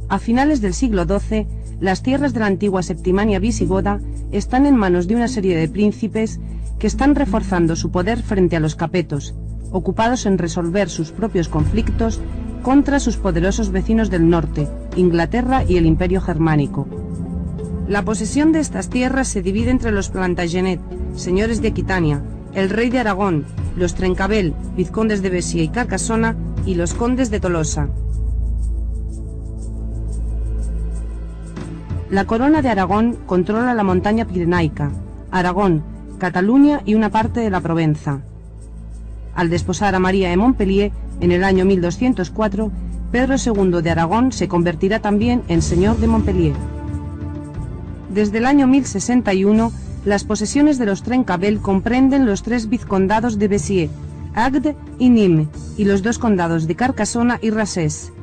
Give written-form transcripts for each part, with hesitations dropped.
A finales del siglo XII, las tierras de la antigua Septimania visigoda están en manos de una serie de príncipes que están reforzando su poder frente a los capetos, ocupados en resolver sus propios conflictos contra sus poderosos vecinos del norte, Inglaterra y el Imperio Germánico. La posesión de estas tierras se divide entre los Plantagenet, señores de Aquitania, el rey de Aragón, los Trencabel, vizcondes de Béziers y Carcassona, y los condes de Tolosa. La corona de Aragón controla la montaña pirenaica, Aragón, Cataluña y una parte de la Provenza. Al desposar a María de Montpellier en el año 1204, Pedro II de Aragón se convertirá también en señor de Montpellier. Desde el año 1061, las posesiones de los Trencabel comprenden los 3 vizcondados de Béziers, Agde y Nîmes, y los 2 condados de Carcassona y Rassés.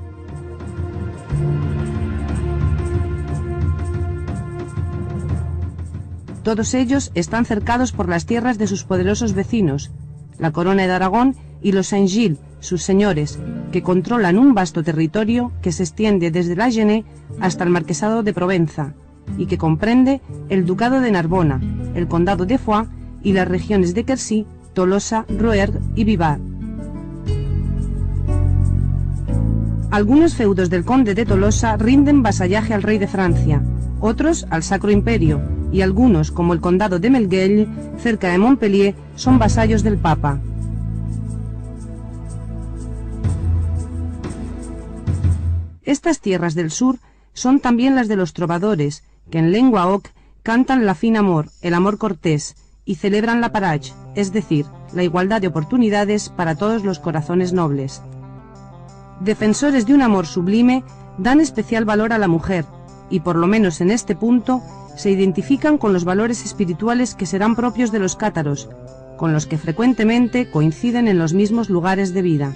Todos ellos están cercados por las tierras de sus poderosos vecinos, la corona de Aragón y los Saint-Gilles, sus señores, que controlan un vasto territorio que se extiende desde la Genée hasta el marquesado de Provenza, y que comprende el ducado de Narbona, el condado de Foix y las regiones de Quercy, Tolosa, Rouergue y Vivar. Algunos feudos del conde de Tolosa rinden vasallaje al rey de Francia, otros al Sacro Imperio, y algunos, como el condado de Melgueil, cerca de Montpellier, son vasallos del Papa. Estas tierras del sur son también las de los trovadores, que en lengua oc cantan la fin amor, el amor cortés, y celebran la parage, es decir, la igualdad de oportunidades para todos los corazones nobles. Defensores de un amor sublime, dan especial valor a la mujer, y por lo menos en este punto, se identifican con los valores espirituales que serán propios de los cátaros, con los que frecuentemente coinciden en los mismos lugares de vida.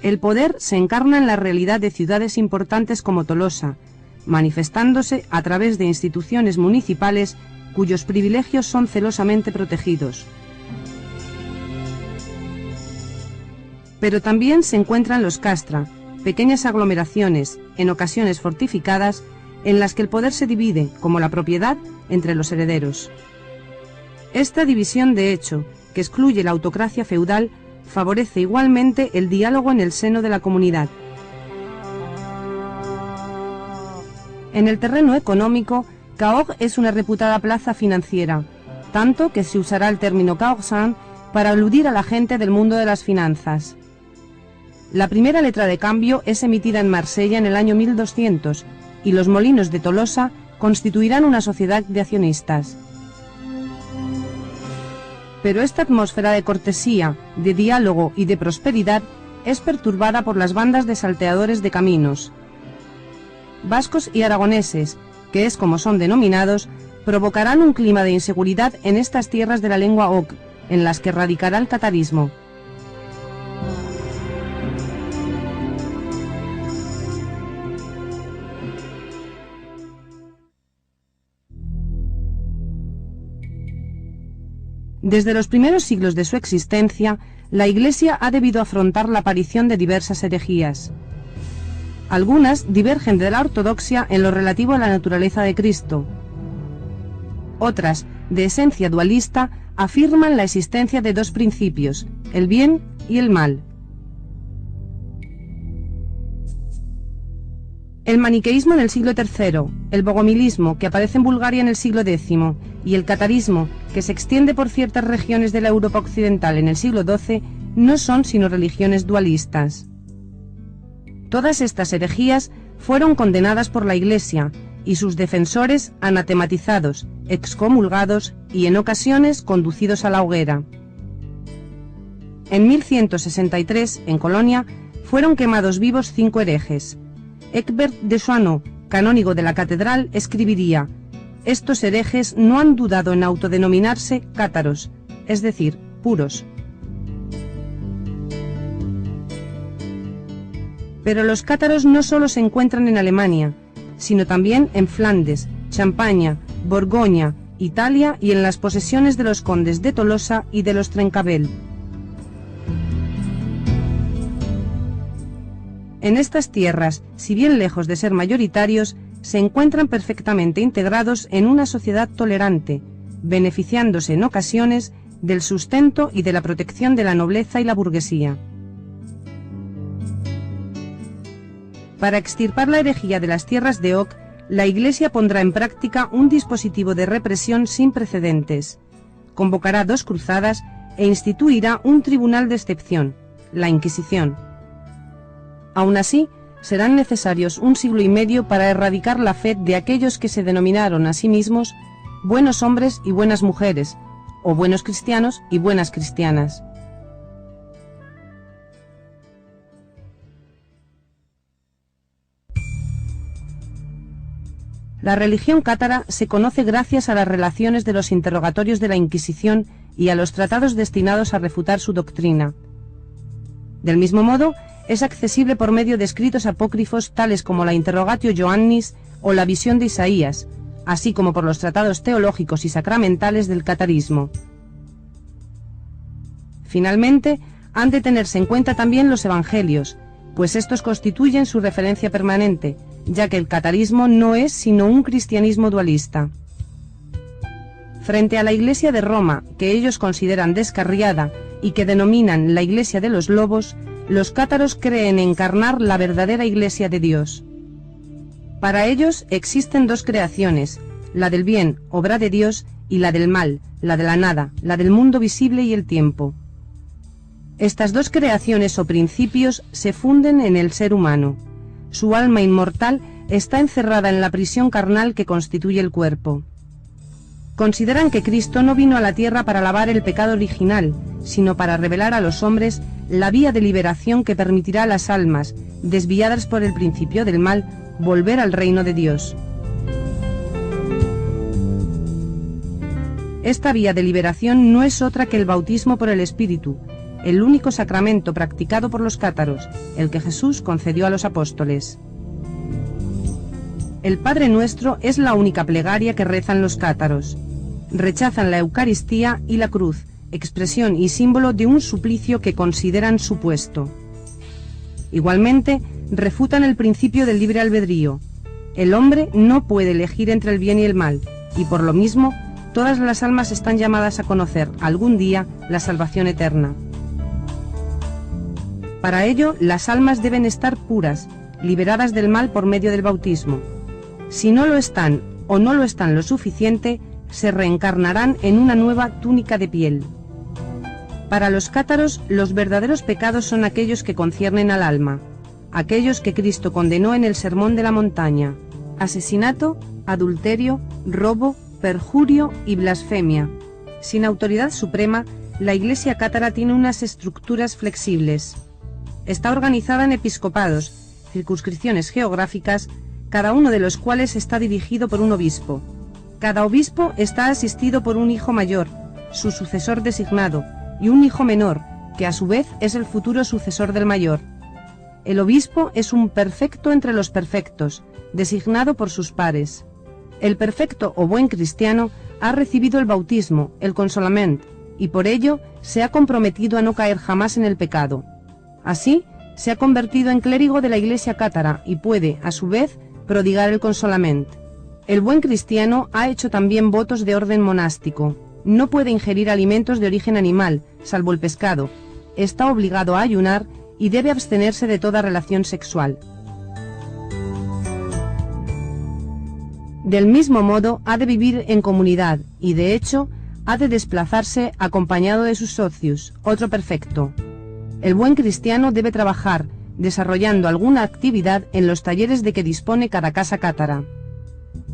El poder se encarna en la realidad de ciudades importantes como Tolosa, manifestándose a través de instituciones municipales cuyos privilegios son celosamente protegidos. Pero también se encuentran los castra, pequeñas aglomeraciones, en ocasiones fortificadas, en las que el poder se divide, como la propiedad, entre los herederos. Esta división de hecho, que excluye la autocracia feudal, favorece igualmente el diálogo en el seno de la comunidad. En el terreno económico, Cahors es una reputada plaza financiera, tanto que se usará el término caorsan para aludir a la gente del mundo de las finanzas. La primera letra de cambio es emitida en Marsella en el año 1200 y los molinos de Tolosa constituirán una sociedad de accionistas. Pero esta atmósfera de cortesía, de diálogo y de prosperidad es perturbada por las bandas de salteadores de caminos. Vascos y aragoneses, que es como son denominados, provocarán un clima de inseguridad en estas tierras de la lengua oc, en las que radicará el catarismo. Desde los primeros siglos de su existencia, la Iglesia ha debido afrontar la aparición de diversas herejías. Algunas divergen de la ortodoxia en lo relativo a la naturaleza de Cristo. Otras, de esencia dualista, afirman la existencia de 2 principios, el bien y el mal. El maniqueísmo en el siglo III, el bogomilismo, que aparece en Bulgaria en el siglo X, y el catarismo, que se extiende por ciertas regiones de la Europa occidental en el siglo XII, no son sino religiones dualistas. Todas estas herejías fueron condenadas por la Iglesia, y sus defensores anatematizados, excomulgados y en ocasiones conducidos a la hoguera. En 1163, en Colonia, fueron quemados vivos 5 herejes. Ecbert de Soissons, canónigo de la catedral, escribiría: estos herejes no han dudado en autodenominarse cátaros, es decir, puros. Pero los cátaros no solo se encuentran en Alemania, sino también en Flandes, Champaña, Borgoña Italia y en las posesiones de los condes de Tolosa y de los Trencabel. En estas tierras, si bien lejos de ser mayoritarios, se encuentran perfectamente integrados en una sociedad tolerante, beneficiándose en ocasiones del sustento y de la protección de la nobleza y la burguesía. Para extirpar la herejía de las tierras de Oc, la Iglesia pondrá en práctica un dispositivo de represión sin precedentes, convocará 2 cruzadas e instituirá un tribunal de excepción, la Inquisición. Aún así, serán necesarios 1 siglo y medio para erradicar la fe de aquellos que se denominaron a sí mismos buenos hombres y buenas mujeres, o buenos cristianos y buenas cristianas. La religión cátara se conoce gracias a las relaciones de los interrogatorios de la Inquisición y a los tratados destinados a refutar su doctrina. Del mismo modo, es accesible por medio de escritos apócrifos tales como la Interrogatio Joannis o la Visión de Isaías, así como por los tratados teológicos y sacramentales del catarismo. Finalmente, han de tenerse en cuenta también los evangelios, pues estos constituyen su referencia permanente, ya que el catarismo no es sino un cristianismo dualista. Frente a la Iglesia de Roma, que ellos consideran descarriada y que denominan la Iglesia de los Lobos, los cátaros creen encarnar la verdadera Iglesia de Dios. Para ellos existen 2 creaciones, la del bien, obra de Dios, y la del mal, la de la nada, la del mundo visible y el tiempo. Estas 2 creaciones o principios se funden en el ser humano. Su alma inmortal está encerrada en la prisión carnal que constituye el cuerpo. Consideran que Cristo no vino a la tierra para lavar el pecado original, sino para revelar a los hombres la vía de liberación que permitirá a las almas, desviadas por el principio del mal, volver al reino de Dios. Esta vía de liberación no es otra que el bautismo por el Espíritu, el único sacramento practicado por los cátaros, el que Jesús concedió a los apóstoles. El Padre Nuestro es la única plegaria que rezan los cátaros. Rechazan la Eucaristía y la cruz, expresión y símbolo de un suplicio que consideran supuesto. Igualmente, refutan el principio del libre albedrío. El hombre no puede elegir entre el bien y el mal, y por lo mismo, todas las almas están llamadas a conocer algún día la salvación eterna. Para ello, las almas deben estar puras, liberadas del mal por medio del bautismo. Si no lo están o no lo están lo suficiente, se reencarnarán en una nueva túnica de piel. Para los cátaros, los verdaderos pecados son aquellos que conciernen al alma, aquellos que Cristo condenó en el Sermón de la Montaña: asesinato, adulterio, robo, perjurio y blasfemia. Sin autoridad suprema, la Iglesia cátara tiene unas estructuras flexibles. Está organizada en episcopados, circunscripciones geográficas, cada uno de los cuales está dirigido por un obispo. Cada obispo está asistido por un hijo mayor, su sucesor designado, y un hijo menor, que a su vez es el futuro sucesor del mayor. El obispo es un perfecto entre los perfectos, designado por sus pares. El perfecto o buen cristiano ha recibido el bautismo, el consolament, y por ello se ha comprometido a no caer jamás en el pecado. Así, se ha convertido en clérigo de la Iglesia cátara y puede, a su vez, prodigar el consolament. El buen cristiano ha hecho también votos de orden monástico. No puede ingerir alimentos de origen animal, salvo el pescado. Está obligado a ayunar y debe abstenerse de toda relación sexual. Del mismo modo, ha de vivir en comunidad y, de hecho, ha de desplazarse acompañado de sus socios, otro perfecto. El buen cristiano debe trabajar, desarrollando alguna actividad en los talleres de que dispone cada casa cátara.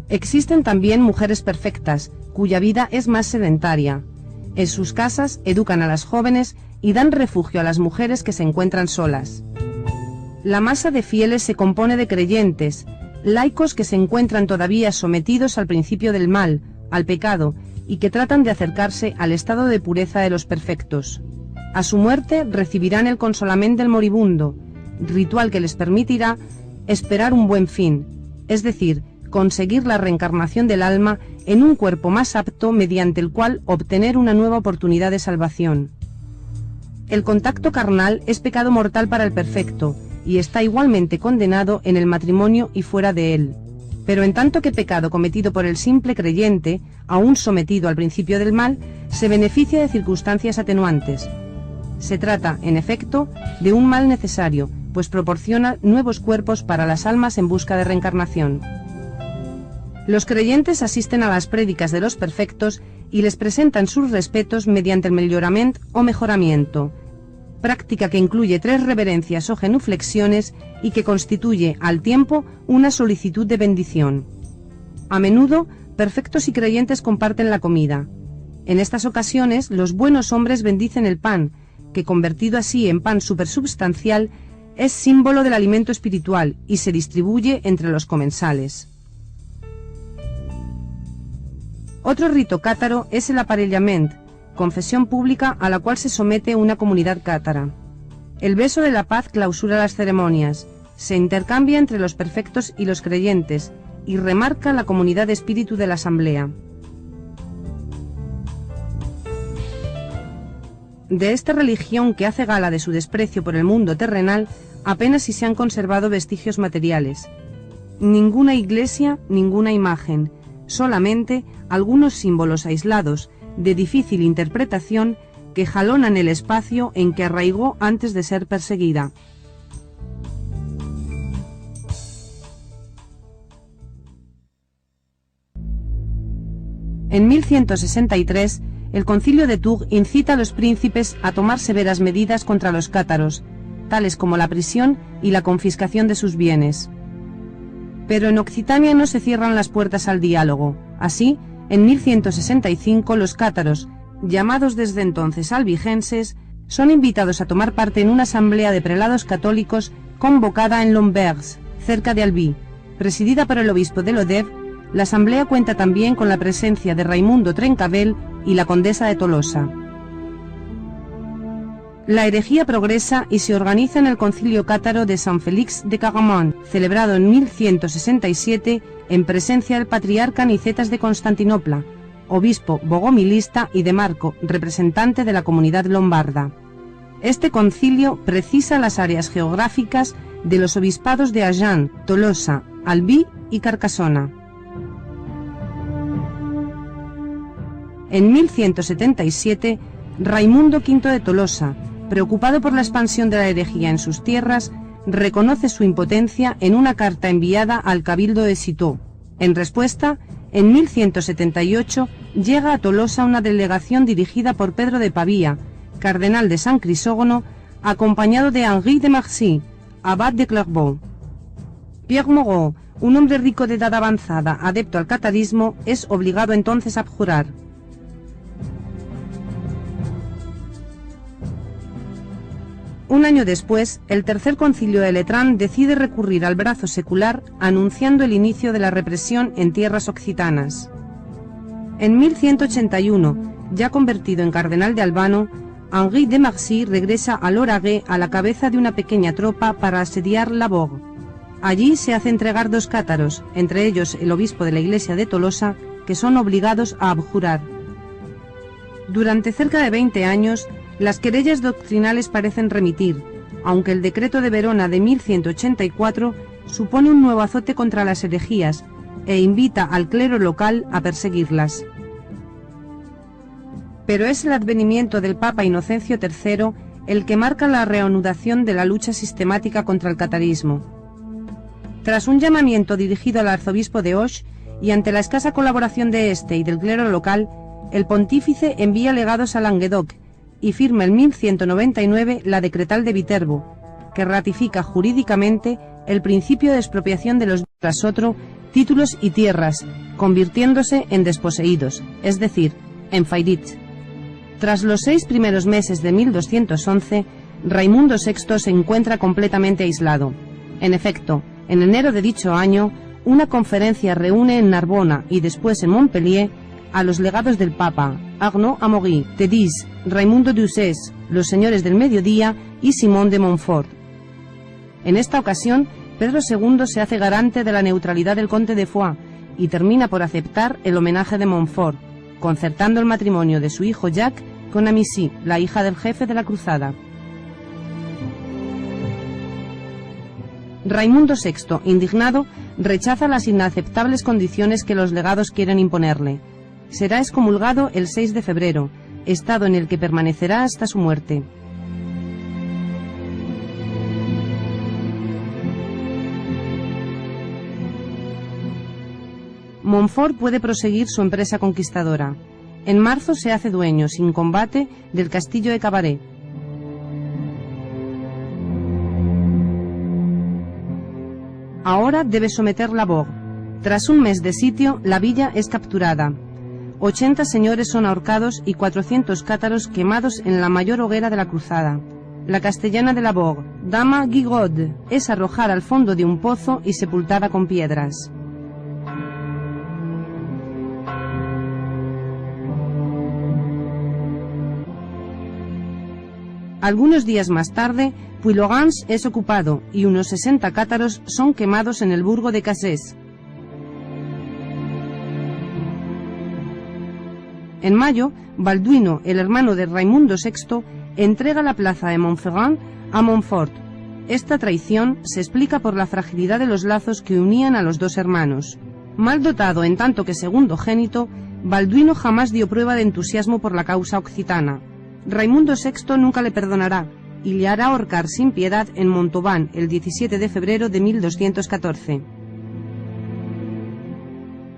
Existen también mujeres perfectas, cuya vida es más sedentaria. En sus casas educan a las jóvenes y dan refugio a las mujeres que se encuentran solas. La masa de fieles se compone de creyentes, laicos que se encuentran todavía sometidos al principio del mal, al pecado, y que tratan de acercarse al estado de pureza de los perfectos. A su muerte recibirán el consolament del moribundo, ritual que les permitirá esperar un buen fin, es decir, conseguir la reencarnación del alma en un cuerpo más apto mediante el cual obtener una nueva oportunidad de salvación. El contacto carnal es pecado mortal para el perfecto y está igualmente condenado en el matrimonio y fuera de él. Pero en tanto que pecado cometido por el simple creyente, aún sometido al principio del mal, se beneficia de circunstancias atenuantes. Se trata, en efecto, de un mal necesario, pues proporciona nuevos cuerpos para las almas en busca de reencarnación. Los creyentes asisten a las prédicas de los perfectos y les presentan sus respetos mediante el mellorament o mejoramiento, práctica que incluye 3 reverencias o genuflexiones y que constituye, al tiempo, una solicitud de bendición. A menudo, perfectos y creyentes comparten la comida. En estas ocasiones, los buenos hombres bendicen el pan, que convertido así en pan supersubstancial, es símbolo del alimento espiritual y se distribuye entre los comensales. Otro rito cátaro es el aparellament, confesión pública a la cual se somete una comunidad cátara. El beso de la paz clausura las ceremonias, se intercambia entre los perfectos y los creyentes y remarca la comunidad de espíritu de la asamblea. De esta religión que hace gala de su desprecio por el mundo terrenal, apenas si se han conservado vestigios materiales. Ninguna iglesia, ninguna imagen, solamente algunos símbolos aislados, de difícil interpretación, que jalonan el espacio en que arraigó antes de ser perseguida. En 1163, el Concilio de Tours incita a los príncipes a tomar severas medidas contra los cátaros, tales como la prisión y la confiscación de sus bienes. Pero en Occitania no se cierran las puertas al diálogo. Así, en 1165 los cátaros, llamados desde entonces albigenses, son invitados a tomar parte en una asamblea de prelados católicos convocada en Lombergs, cerca de Albi. Presidida por el obispo de Lodève, la asamblea cuenta también con la presencia de Raimundo Trencavel y la condesa de Tolosa. La herejía progresa y se organiza en el concilio cátaro de San Félix de Caraman, celebrado en 1167 en presencia del patriarca Nicetas de Constantinopla, obispo bogomilista, y de Marco, representante de la comunidad lombarda. Este concilio precisa las áreas geográficas de los obispados de Agen, Tolosa, Albi y Carcasona. En 1177, Raimundo V de Tolosa, preocupado por la expansión de la herejía en sus tierras, reconoce su impotencia en una carta enviada al cabildo de Citeaux. En respuesta, en 1178 llega a Tolosa una delegación dirigida por Pedro de Pavía, cardenal de San Crisógono, acompañado de Henri de Marcy, abad de Clairvaux. Pierre Moreau, un hombre rico de edad avanzada, adepto al catarismo, es obligado entonces a abjurar. Un año después, el Tercer Concilio de Letrán decide recurrir al brazo secular, anunciando el inicio de la represión en tierras occitanas. En 1181, ya convertido en cardenal de Albano, Henri de Marcy regresa a Lauragais a la cabeza de una pequeña tropa para asediar La Bourg. Allí se hace entregar 2 cátaros, entre ellos el obispo de la iglesia de Tolosa, que son obligados a abjurar. Durante cerca de 20 años, las querellas doctrinales parecen remitir, aunque el decreto de Verona de 1184 supone un nuevo azote contra las herejías e invita al clero local a perseguirlas. Pero es el advenimiento del Papa Inocencio III el que marca la reanudación de la lucha sistemática contra el catarismo. Tras un llamamiento dirigido al arzobispo de Auch y ante la escasa colaboración de este y del clero local, el pontífice envía legados a Languedoc y firma en 1199 la Decretal de Viterbo, que ratifica jurídicamente el principio de expropiación de los tras otro títulos y tierras, convirtiéndose en desposeídos, es decir, en faidits. Tras los 6 primeros meses de 1211, Raimundo VI se encuentra completamente aislado. En efecto, en enero de dicho año, una conferencia reúne en Narbona y después en Montpellier a los legados del Papa, Arnaud Amaury, Thedis, Raimundo d'Uzès, los señores del Mediodía y Simón de Montfort. En esta ocasión, Pedro II se hace garante de la neutralidad del conde de Foix y termina por aceptar el homenaje de Montfort, concertando el matrimonio de su hijo Jacques con Amicie, la hija del jefe de la cruzada. Raimundo VI, indignado, rechaza las inaceptables condiciones que los legados quieren imponerle. Será excomulgado el 6 de febrero, estado en el que permanecerá hasta su muerte. Montfort puede proseguir su empresa conquistadora. En marzo se hace dueño, sin combate, del castillo de Cabaret. Ahora debe someter la Vogue. Tras un mes de sitio, la villa es capturada. 80 señores son ahorcados y 400 cátaros quemados en la mayor hoguera de la cruzada. La castellana de la Vogue, Dama Guigaud, es arrojada al fondo de un pozo y sepultada con piedras. Algunos días más tarde, Puylaurens es ocupado y unos 60 cátaros son quemados en el burgo de Casses. En mayo, Balduino, el hermano de Raimundo VI, entrega la plaza de Montferrand a Montfort. Esta traición se explica por la fragilidad de los lazos que unían a los dos hermanos. Mal dotado en tanto que segundogénito, Balduino jamás dio prueba de entusiasmo por la causa occitana. Raimundo VI nunca le perdonará y le hará ahorcar sin piedad en Montauban el 17 de febrero de 1214.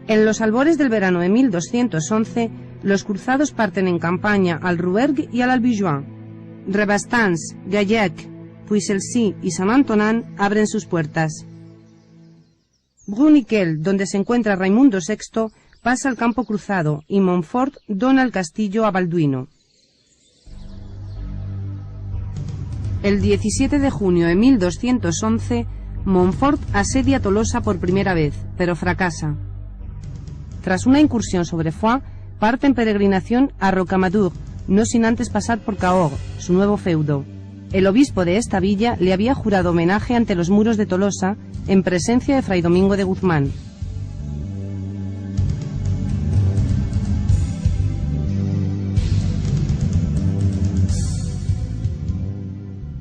En los albores del verano de 1211, los cruzados parten en campaña al Rouergue y al Albigeois. Rebastans, Gaillac, Puiselcy y Saint-Antonin abren sus puertas. Bruniquel, donde se encuentra Raimundo VI, pasa al campo cruzado y Montfort dona el castillo a Balduino. El 17 de junio de 1211, Montfort asedia Tolosa por primera vez, pero fracasa. Tras una incursión sobre Foix, parte en peregrinación a Rocamadour, no sin antes pasar por Cahors, su nuevo feudo. El obispo de esta villa le había jurado homenaje ante los muros de Tolosa, en presencia de Fray Domingo de Guzmán.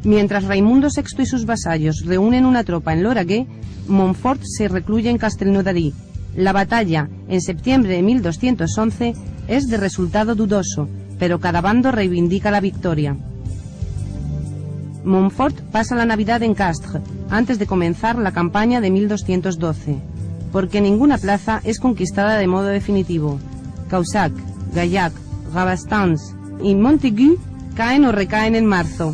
Mientras Raimundo VI y sus vasallos reúnen una tropa en Lauragais, Montfort se recluye en Castelnaudary. La batalla, en septiembre de 1211, es de resultado dudoso, pero cada bando reivindica la victoria. Montfort pasa la Navidad en Castres, antes de comenzar la campaña de 1212, porque ninguna plaza es conquistada de modo definitivo. Caussac, Gaillac, Rabastens y Montaigu caen o recaen en marzo.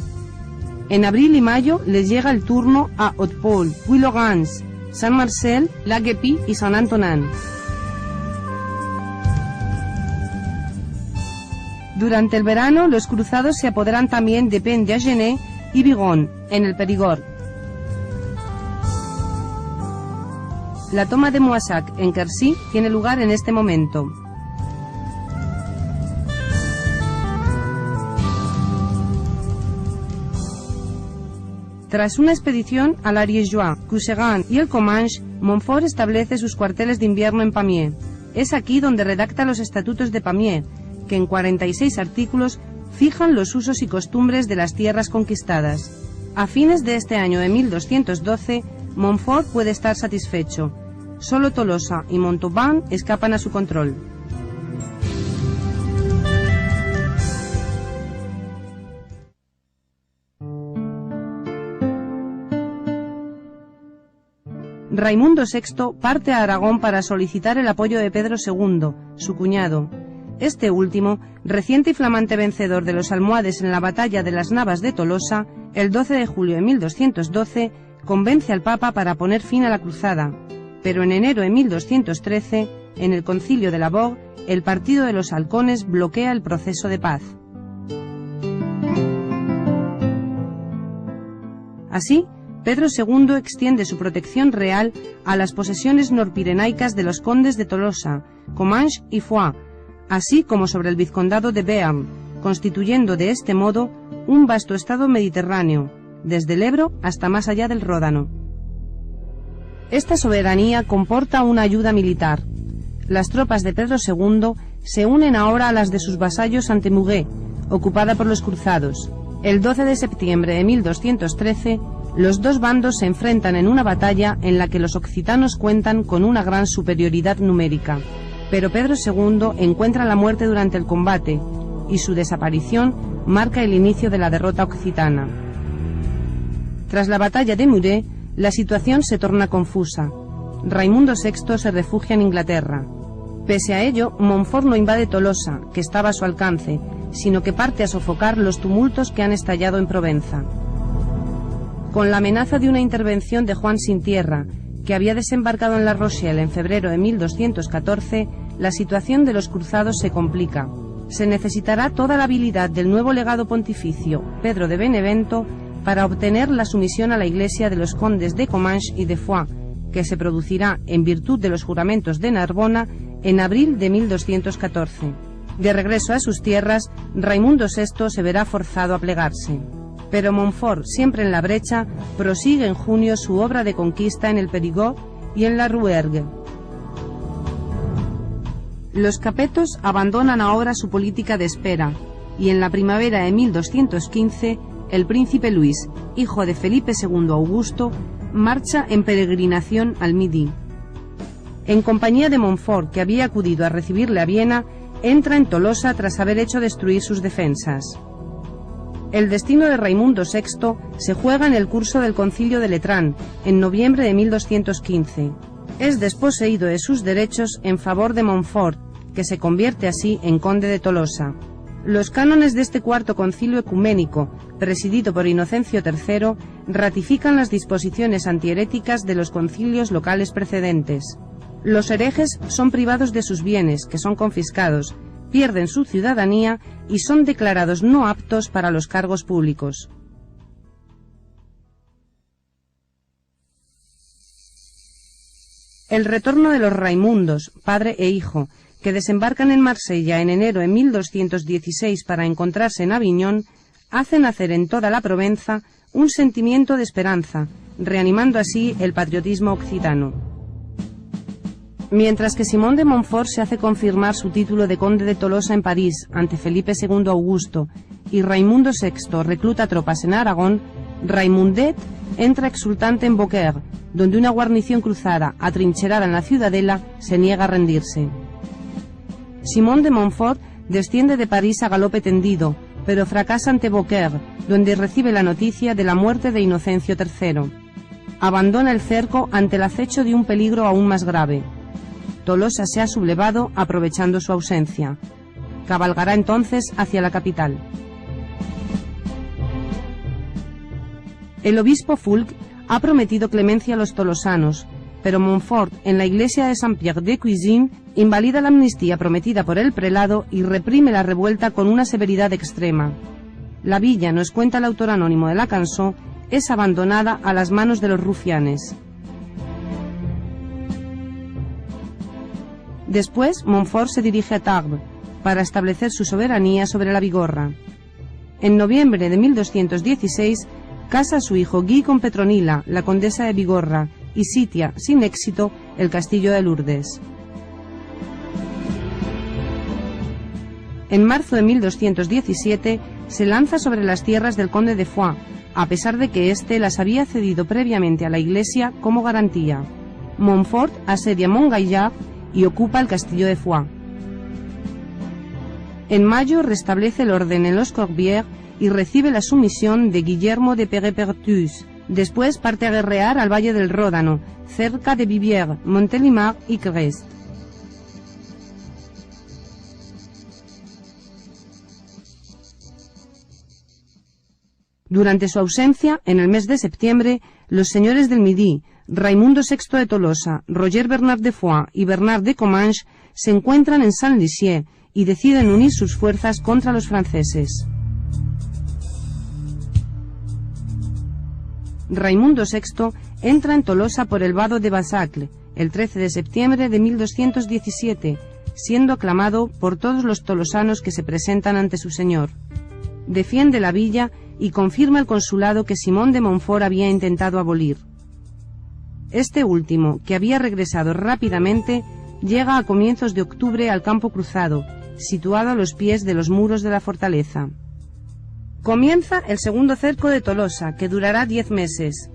En abril y mayo les llega el turno a Hautpoul, Puylaurens, Saint-Marcel, La Guépie y Saint-Antonin. Durante el verano, los cruzados se apoderan también de Penn-d'Agenais y Bigon, en el Perigord. La toma de Moissac, en Quercy, tiene lugar en este momento. Tras una expedición al Ariégeois, Couserans y el Comminges, Montfort establece sus cuarteles de invierno en Pamiers. Es aquí donde redacta los estatutos de Pamiers, que en 46 artículos fijan los usos y costumbres de las tierras conquistadas. A fines de este año de 1212, Montfort puede estar satisfecho. Solo Tolosa y Montauban escapan a su control. Raimundo VI parte a Aragón para solicitar el apoyo de Pedro II, su cuñado. Este último, reciente y flamante vencedor de los almohades en la batalla de las Navas de Tolosa, el 12 de julio de 1212, convence al Papa para poner fin a la cruzada. Pero en enero de 1213, en el concilio de la Vogue, el partido de los halcones bloquea el proceso de paz. Así, Pedro II extiende su protección real a las posesiones norpirenaicas de los condes de Tolosa, Comminges y Foix, así como sobre el vizcondado de Béarn, constituyendo de este modo un vasto estado mediterráneo, desde el Ebro hasta más allá del Ródano. Esta soberanía comporta una ayuda militar. Las tropas de Pedro II se unen ahora a las de sus vasallos ante Muret, ocupada por los cruzados. El 12 de septiembre de 1213, los dos bandos se enfrentan en una batalla en la que los occitanos cuentan con una gran superioridad numérica. Pero Pedro II encuentra la muerte durante el combate, y su desaparición marca el inicio de la derrota occitana. Tras la batalla de Muret, la situación se torna confusa. Raimundo VI se refugia en Inglaterra. Pese a ello, Montfort no invade Tolosa, que estaba a su alcance, sino que parte a sofocar los tumultos que han estallado en Provenza. Con la amenaza de una intervención de Juan sin Tierra, que había desembarcado en La Rochelle en febrero de 1214, la situación de los cruzados se complica. Se necesitará toda la habilidad del nuevo legado pontificio, Pedro de Benevento, para obtener la sumisión a la Iglesia de los condes de Comminges y de Foix, que se producirá en virtud de los juramentos de Narbona en abril de 1214. De regreso a sus tierras, Raimundo VI se verá forzado a plegarse. Pero Montfort, siempre en la brecha, prosigue en junio su obra de conquista en el Périgord y en la Rouergue. Los capetos abandonan ahora su política de espera, y en la primavera de 1215, el príncipe Luis, hijo de Felipe II Augusto, marcha en peregrinación al Midi. En compañía de Montfort, que había acudido a recibirle a Viena, entra en Tolosa tras haber hecho destruir sus defensas. El destino de Raimundo VI se juega en el curso del Concilio de Letrán, en noviembre de 1215. Es desposeído de sus derechos en favor de Montfort, que se convierte así en conde de Tolosa. Los cánones de este cuarto concilio ecuménico, presidido por Inocencio III, ratifican las disposiciones antiheréticas de los concilios locales precedentes. Los herejes son privados de sus bienes, que son confiscados, pierden su ciudadanía y son declarados no aptos para los cargos públicos. El retorno de los Raimundos, padre e hijo, que desembarcan en Marsella en enero de 1216 para encontrarse en Aviñón, hace nacer en toda la Provenza un sentimiento de esperanza, reanimando así el patriotismo occitano. Mientras que Simón de Montfort se hace confirmar su título de conde de Tolosa en París ante Felipe II Augusto y Raimundo VI recluta tropas en Aragón, Raimundet entra exultante en Beaucaire, donde una guarnición cruzada, atrincherada en la ciudadela, se niega a rendirse. Simón de Montfort desciende de París a galope tendido, pero fracasa ante Beaucaire, donde recibe la noticia de la muerte de Inocencio III. Abandona el cerco ante el acecho de un peligro aún más grave. Tolosa se ha sublevado aprovechando su ausencia. Cabalgará entonces hacia la capital. El obispo Fulk ha prometido clemencia a los tolosanos, pero Montfort, en la iglesia de Saint-Pierre de Cuisine, invalida la amnistía prometida por el prelado y reprime la revuelta con una severidad extrema. La villa, nos cuenta el autor anónimo de la canción, es abandonada a las manos de los rufianes. Después, Montfort se dirige a Tarbes para establecer su soberanía sobre la Bigorra. En noviembre de 1216, casa a su hijo Guy con Petronila, la condesa de Bigorra, y sitia, sin éxito, el castillo de Lourdes. En marzo de 1217 se lanza sobre las tierras del conde de Foix, a pesar de que éste las había cedido previamente a la iglesia como garantía. Montfort asedia Montgaillard y ocupa el castillo de Foix. En mayo restablece el orden en los Corbières y recibe la sumisión de Guillermo de Pérepertus. Después parte a guerrear al valle del Ródano, cerca de Viviers, Montélimar y Crest. Durante su ausencia, en el mes de septiembre, los señores del Midi, Raimundo VI de Tolosa, Roger Bernard de Foix y Bernard de Comminges se encuentran en Saint-Lizier y deciden unir sus fuerzas contra los franceses. Raimundo VI entra en Tolosa por el vado de Basacle el 13 de septiembre de 1217, siendo aclamado por todos los tolosanos que se presentan ante su señor. Defiende la villa y confirma el consulado que Simón de Montfort había intentado abolir. Este último, que había regresado rápidamente, llega a comienzos de octubre al campo cruzado, situado a los pies de los muros de la fortaleza. Comienza el segundo cerco de Tolosa, que durará 10 meses.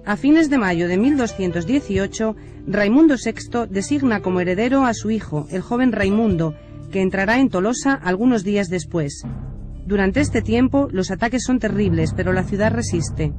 A fines de mayo de 1218, Raimundo VI designa como heredero a su hijo, el joven Raimundo, que entrará en Tolosa algunos días después. Durante este tiempo, los ataques son terribles, pero la ciudad resiste.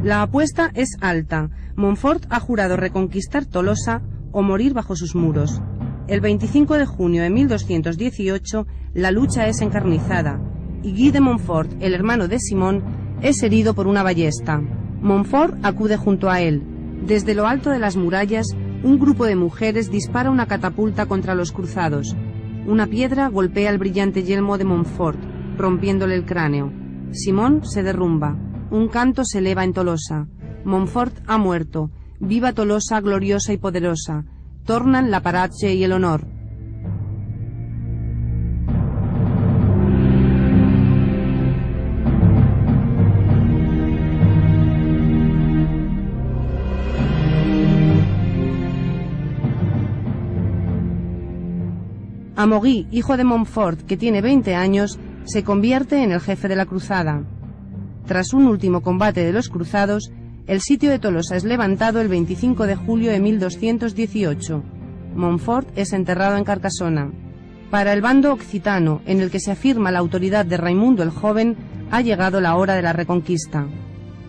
La apuesta es alta. Montfort ha jurado reconquistar Tolosa o morir bajo sus muros. El 25 de junio de 1218, la lucha es encarnizada, y Guy de Montfort, el hermano de Simón, es herido por una ballesta. Montfort acude junto a él. Desde lo alto de las murallas, un grupo de mujeres dispara una catapulta contra los cruzados. Una piedra golpea el brillante yelmo de Montfort, rompiéndole el cráneo. Simón se derrumba. Un canto se eleva en Tolosa. Montfort ha muerto. Viva Tolosa gloriosa y poderosa. Tornan la pace y el honor. Amaury, hijo de Montfort, que tiene 20 años, se convierte en el jefe de la cruzada. Tras un último combate de los cruzados, el sitio de Tolosa es levantado el 25 de julio de 1218. Montfort es enterrado en Carcassona. Para el bando occitano, en el que se afirma la autoridad de Raimundo el Joven, ha llegado la hora de la reconquista.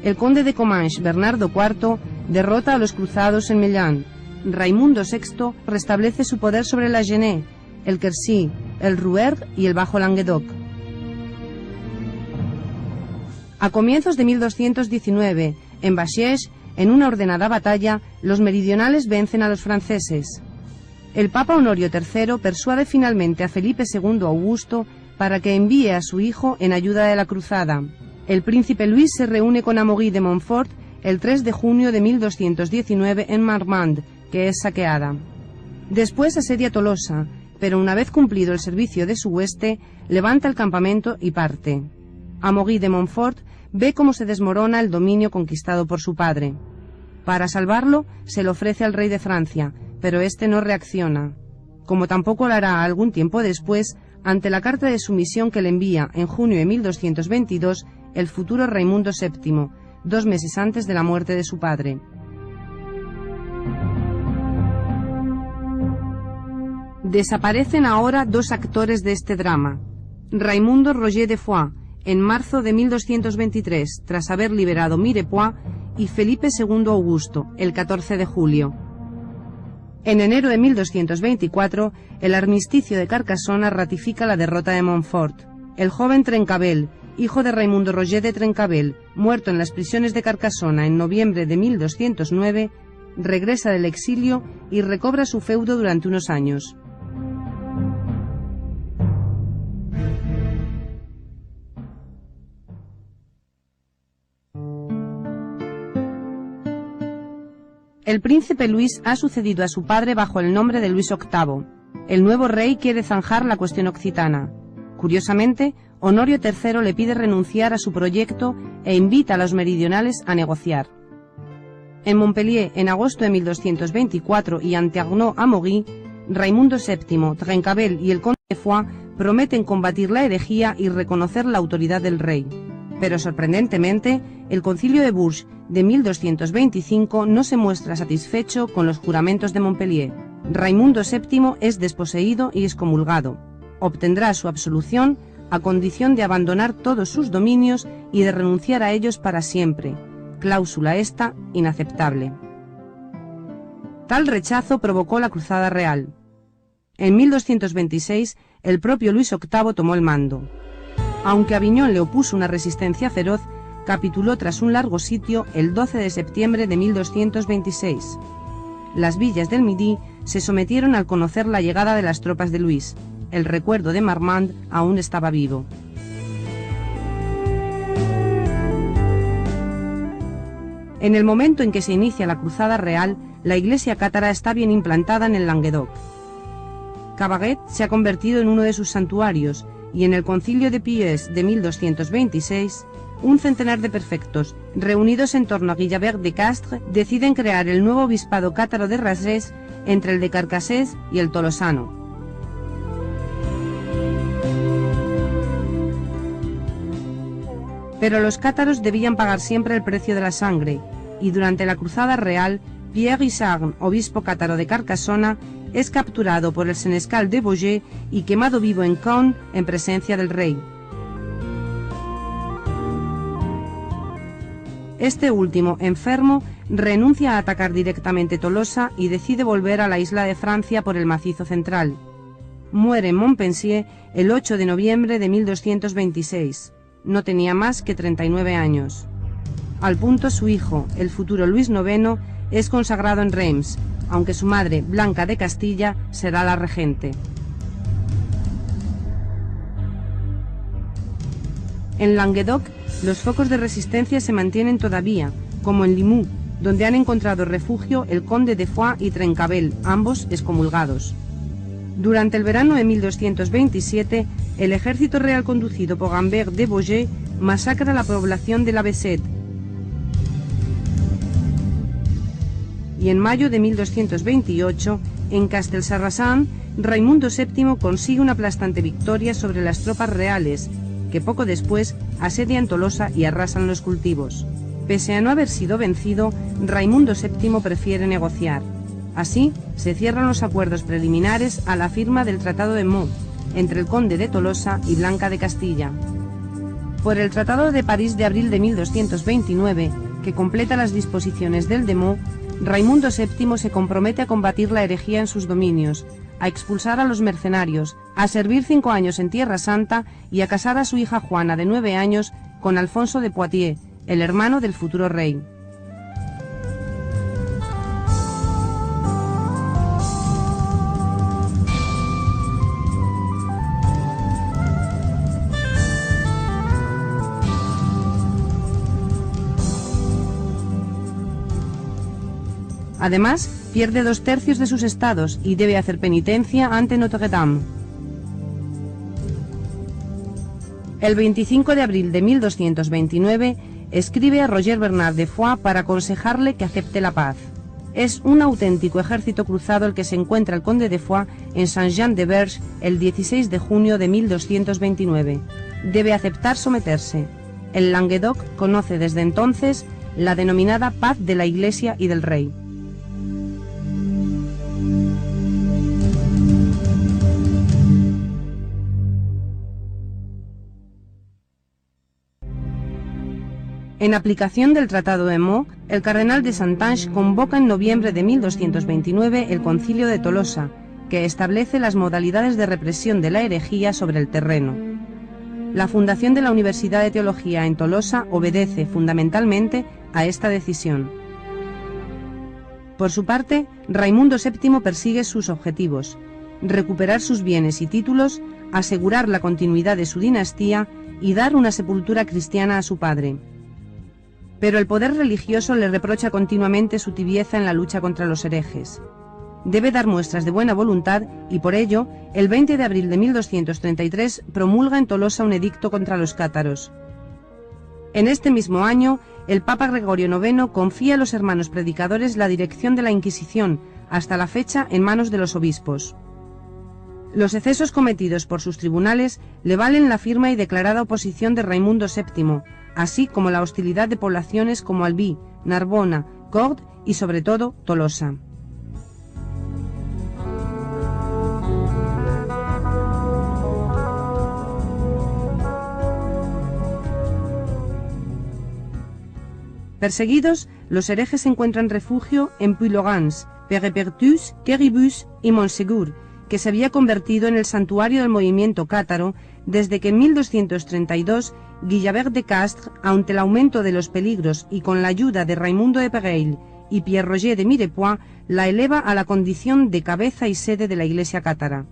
El conde de Comminges, Bernardo IV, derrota a los cruzados en Meylan. Raimundo VI restablece su poder sobre la Genée, el Quercy, el Rouergue y el Bajo Languedoc. A comienzos de 1219, en Bachiège, en una ordenada batalla, los meridionales vencen a los franceses. El Papa Honorio III persuade finalmente a Felipe II Augusto para que envíe a su hijo en ayuda de la cruzada. El príncipe Luis se reúne con Amaury de Montfort el 3 de junio de 1219 en Marmande, que es saqueada. Después asedia Tolosa, pero una vez cumplido el servicio de su hueste, levanta el campamento y parte. Amaury de Montfort ve cómo se desmorona el dominio conquistado por su padre. Para salvarlo, se lo ofrece al rey de Francia, pero este no reacciona, como tampoco lo hará algún tiempo después ante la carta de sumisión que le envía en junio de 1222 el futuro Raimundo VII, 2 meses antes de la muerte de su padre. Desaparecen ahora 2 actores de este drama. Raimundo Roger de Foix, en marzo de 1223, tras haber liberado Mirepoix, y Felipe II Augusto, el 14 de julio. En enero de 1224, el armisticio de Carcassona ratifica la derrota de Montfort. El joven Trencavel, hijo de Raimundo Roger de Trencavel, muerto en las prisiones de Carcassona en noviembre de 1209, regresa del exilio y recobra su feudo durante unos años. El príncipe Luis ha sucedido a su padre bajo el nombre de Luis VIII. El nuevo rey quiere zanjar la cuestión occitana. Curiosamente, Honorio III le pide renunciar a su proyecto e invita a los meridionales a negociar. En Montpellier, en agosto de 1224, y ante Arnaud-Amaury, Raimundo VII, Trencavel y el conde de Foix prometen combatir la herejía y reconocer la autoridad del rey. Pero sorprendentemente, el Concilio de Bourges de 1225 no se muestra satisfecho con los juramentos de Montpellier. Raimundo VII es desposeído y excomulgado. Obtendrá su absolución a condición de abandonar todos sus dominios y de renunciar a ellos para siempre, cláusula esta inaceptable. Tal rechazo provocó la Cruzada Real. En 1226, el propio Luis VIII tomó el mando. Aunque Aviñón le opuso una resistencia feroz, capituló tras un largo sitio el 12 de septiembre de 1226. Las villas del Midi se sometieron al conocer la llegada de las tropas de Luis. El recuerdo de Marmande aún estaba vivo. En el momento en que se inicia la Cruzada Real, la Iglesia cátara está bien implantada en el Languedoc. Cavaret se ha convertido en uno de sus santuarios, y en el Concilio de Pieux de 1226, un centenar de perfectos, reunidos en torno a Guillabert de Castres, deciden crear el nuevo obispado cátaro de Razés entre el de Carcassés y el tolosano. Pero los cátaros debían pagar siempre el precio de la sangre, y durante la Cruzada Real, Pierre Isarn, obispo cátaro de Carcassona, es capturado por el senescal de Beaujeu y quemado vivo en Caen en presencia del rey. Este último, enfermo, renuncia a atacar directamente Tolosa y decide volver a la isla de Francia por el macizo central. Muere en Montpensier el 8 de noviembre de 1226. No tenía más que 39 años. Al punto, su hijo, el futuro Luis IX, es consagrado en Reims, aunque su madre, Blanca de Castilla, será la regente. En Languedoc, los focos de resistencia se mantienen todavía, como en Limoux, donde han encontrado refugio el conde de Foix y Trencabel, ambos excomulgados. Durante el verano de 1227, el ejército real conducido por Humbert de Beaujeu masacra la población de la Bessette. Y en mayo de 1228, en Castelsarrasin, Raimundo VII consigue una aplastante victoria sobre las tropas reales, que poco después asedian Tolosa y arrasan los cultivos. Pese a no haber sido vencido, Raimundo VII prefiere negociar. Así, se cierran los acuerdos preliminares a la firma del Tratado de Meaux, entre el conde de Tolosa y Blanca de Castilla. Por el Tratado de París de abril de 1229, que completa las disposiciones del de Meaux, Raimundo VII se compromete a combatir la herejía en sus dominios, a expulsar a los mercenarios, a servir 5 años en Tierra Santa y a casar a su hija Juana, de 9 años, con Alfonso de Poitiers, el hermano del futuro rey. Además, pierde 2/3 de sus estados y debe hacer penitencia ante Notre Dame. El 25 de abril de 1229 escribe a Roger Bernard de Foix para aconsejarle que acepte la paz. Es un auténtico ejército cruzado el que se encuentra el conde de Foix en Saint-Jean-de-Verge el 16 de junio de 1229. Debe aceptar someterse. El Languedoc conoce desde entonces la denominada paz de la Iglesia y del rey. En aplicación del Tratado de Meaux, el cardenal de Santange convoca en noviembre de 1229 el Concilio de Tolosa, que establece las modalidades de represión de la herejía sobre el terreno. La fundación de la Universidad de Teología en Tolosa obedece fundamentalmente a esta decisión. Por su parte, Raimundo VII persigue sus objetivos: recuperar sus bienes y títulos, asegurar la continuidad de su dinastía y dar una sepultura cristiana a su padre. Pero el poder religioso le reprocha continuamente su tibieza en la lucha contra los herejes. Debe dar muestras de buena voluntad y por ello, el 20 de abril de 1233 promulga en Tolosa un edicto contra los cátaros. En este mismo año, el Papa Gregorio IX confía a los hermanos predicadores la dirección de la Inquisición, hasta la fecha en manos de los obispos. Los excesos cometidos por sus tribunales le valen la firme y declarada oposición de Raimundo VII, así como la hostilidad de poblaciones como Albi, Narbona, Cordes y sobre todo Tolosa. Perseguidos, los herejes encuentran refugio en Puylaurens, Pérepertus, Quéribus y Montségur, que se había convertido en el santuario del movimiento cátaro desde que en 1232 Guillabert de Castres, ante el aumento de los peligros y con la ayuda de Raimundo de Péreil y Pierre Roger de Mirepoix, la eleva a la condición de cabeza y sede de la Iglesia cátara.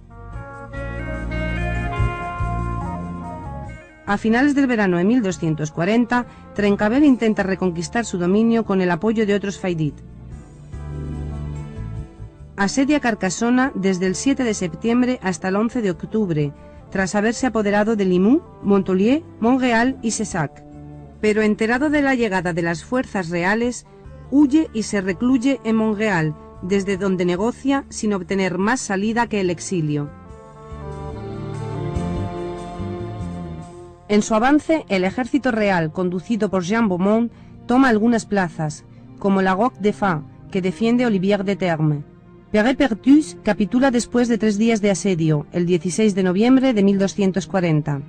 A finales del verano de 1240, Trencabel intenta reconquistar su dominio con el apoyo de otros faidit. Asedia Carcassona desde el 7 de septiembre hasta el 11 de octubre, tras haberse apoderado de Limoux, Montpellier, Montréal y Cessac. pero enterado de la llegada de las fuerzas reales, huye y se recluye en Montreal, desde donde negocia sin obtener más salida que el exilio. En su avance, el ejército real, conducido por Jean Beaumont, toma algunas plazas, como la Roque de Fa, que defiende Olivier de Terme. Perret-Perthus capitula después de 3 días de asedio, el 16 de noviembre de 1240.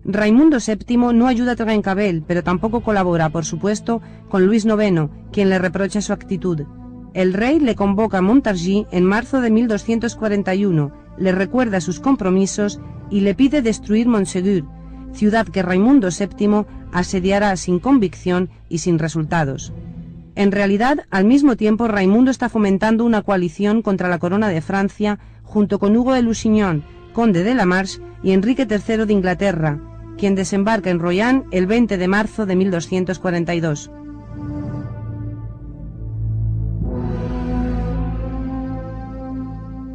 Raimundo VII no ayuda a Trencavel, pero tampoco colabora, por supuesto, con Luis IX, quien le reprocha su actitud. El rey le convoca a Montargis en marzo de 1241, le recuerda sus compromisos y le pide destruir Montségur, ciudad que Raimundo VII asediará sin convicción y sin resultados. En realidad, al mismo tiempo, Raimundo está fomentando una coalición contra la corona de Francia junto con Hugo de Lusignan, conde de la Marche, y Enrique III de Inglaterra, quien desembarca en Royan el 20 de marzo de 1242.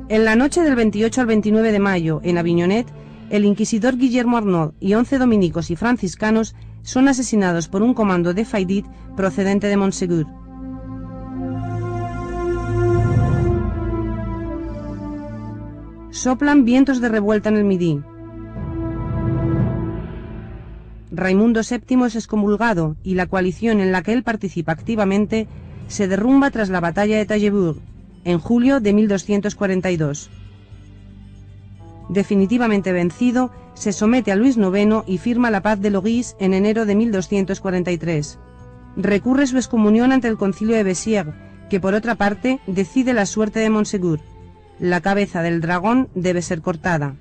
En la noche del 28 al 29 de mayo, en Avignonet, el inquisidor Guillermo Arnaud y 11 dominicos y franciscanos son asesinados por un comando de Faidit procedente de Montségur. Soplan vientos de revuelta en el Midi. Raimundo VII es excomulgado y la coalición en la que él participa activamente se derrumba tras la batalla de Taillebourg, en julio de 1242. Definitivamente vencido, se somete a Luis IX y firma la paz de Logis en enero de 1243. Recurre su excomunión ante el concilio de Béziers, que por otra parte decide la suerte de Montségur. La cabeza del dragón debe ser cortada.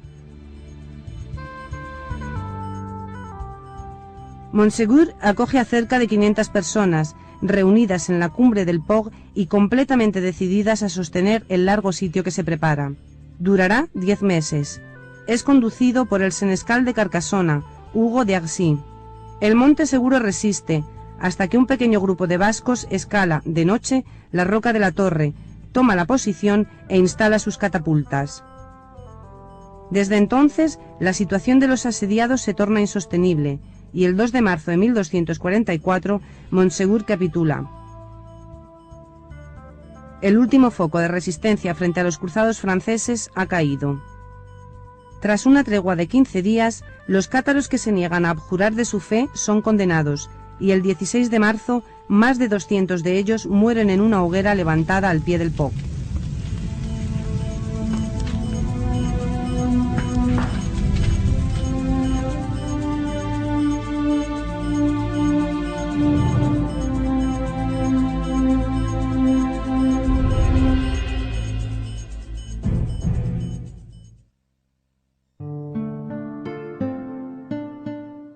Montségur acoge a cerca de 500 personas, reunidas en la cumbre del Port y completamente decididas a sostener el largo sitio que se prepara. Durará 10 meses. Es conducido por el senescal de Carcassona, Hugo de Arcy. El monte seguro resiste, hasta que un pequeño grupo de vascos escala, de noche, la roca de la torre, toma la posición e instala sus catapultas. Desde entonces, la situación de los asediados se torna insostenible, y el 2 de marzo de 1244, Montségur capitula. El último foco de resistencia frente a los cruzados franceses ha caído. Tras una tregua de 15 días, los cátaros que se niegan a abjurar de su fe son condenados, y el 16 de marzo, más de 200 de ellos mueren en una hoguera levantada al pie del Po.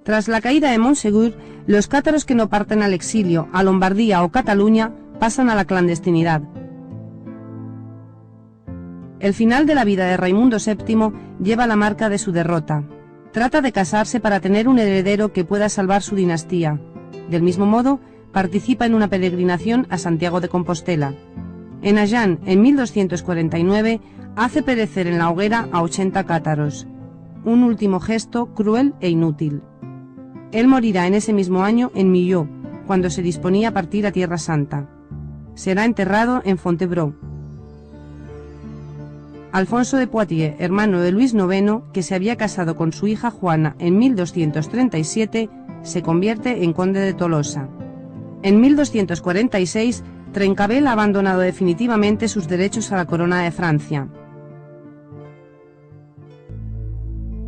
Tras la caída de Montségur, los cátaros que no parten al exilio, a Lombardía o Cataluña, pasan a la clandestinidad. El final de la vida de Raimundo VII lleva la marca de su derrota. Trata de casarse para tener un heredero que pueda salvar su dinastía. Del mismo modo, participa en una peregrinación a Santiago de Compostela. En Agen, en 1249, hace perecer en la hoguera a 80 cátaros. Un último gesto cruel e inútil. Él morirá en ese mismo año en Millau, cuando se disponía a partir a Tierra Santa. Será enterrado en Fontevraud. Alfonso de Poitiers, hermano de Luis IX, que se había casado con su hija Juana en 1237, se convierte en conde de Tolosa. En 1246, Trencavel ha abandonado definitivamente sus derechos a la corona de Francia.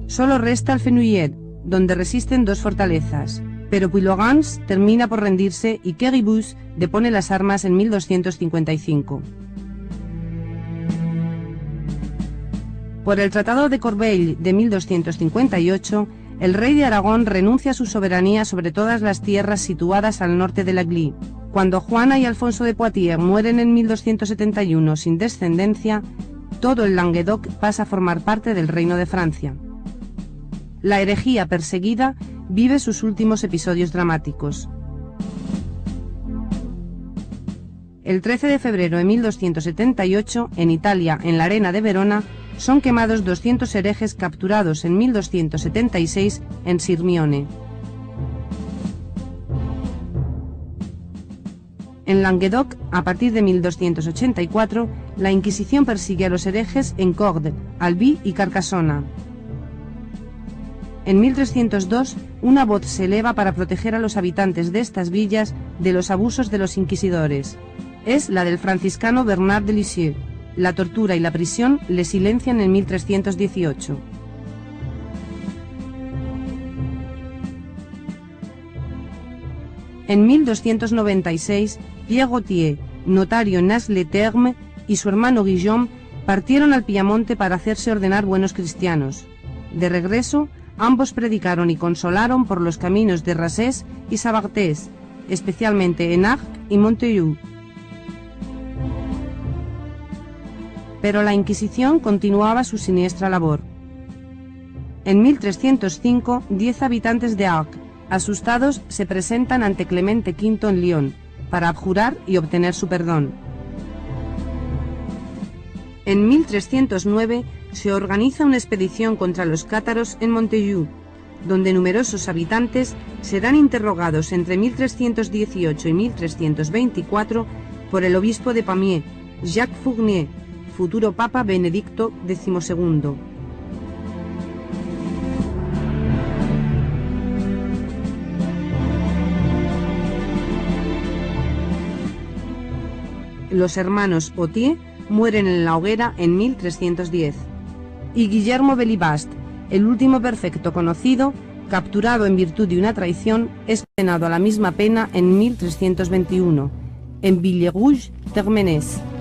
Solo resta el Fenouillet, donde resisten 2 fortalezas, pero Puylaurens termina por rendirse y Quéribus depone las armas en 1255. Por el Tratado de Corbeil de 1258, el rey de Aragón renuncia a su soberanía sobre todas las tierras situadas al norte de la Glie. Cuando Juana y Alfonso de Poitiers mueren en 1271 sin descendencia, todo el Languedoc pasa a formar parte del Reino de Francia. La herejía perseguida vive sus últimos episodios dramáticos. El 13 de febrero de 1278, en Italia, en la arena de Verona, son quemados 200 herejes capturados en 1276 en Sirmione. En Languedoc, a partir de 1284, la Inquisición persigue a los herejes en Cordes, Albi y Carcassona. En 1302, una voz se eleva para proteger a los habitantes de estas villas de los abusos de los inquisidores. Es la del franciscano Bernard de Lisieux. La tortura y la prisión le silencian en 1318. En 1296, Pierre Gautier, notario en Nas-le-Terme, y su hermano Guillaume partieron al Piamonte para hacerse ordenar buenos cristianos. De regreso, ambos predicaron y consolaron por los caminos de Rassés y Sabartés, especialmente en Arques y Montaigu. Pero la Inquisición continuaba su siniestra labor. En 1305, 10 habitantes de Arques, asustados, se presentan ante Clemente V en Lyon, para abjurar y obtener su perdón. En 1309 se organiza una expedición contra los cátaros en Montaigu, donde numerosos habitantes serán interrogados entre 1318 y 1324 por el obispo de Pamiers, Jacques Fournier, futuro Papa Benedicto XII. Los hermanos Otier mueren en la hoguera en 1310. Y Guillermo Belibast, el último prefecto conocido, capturado en virtud de una traición, es condenado a la misma pena en 1321, en Villerouge-Termenès.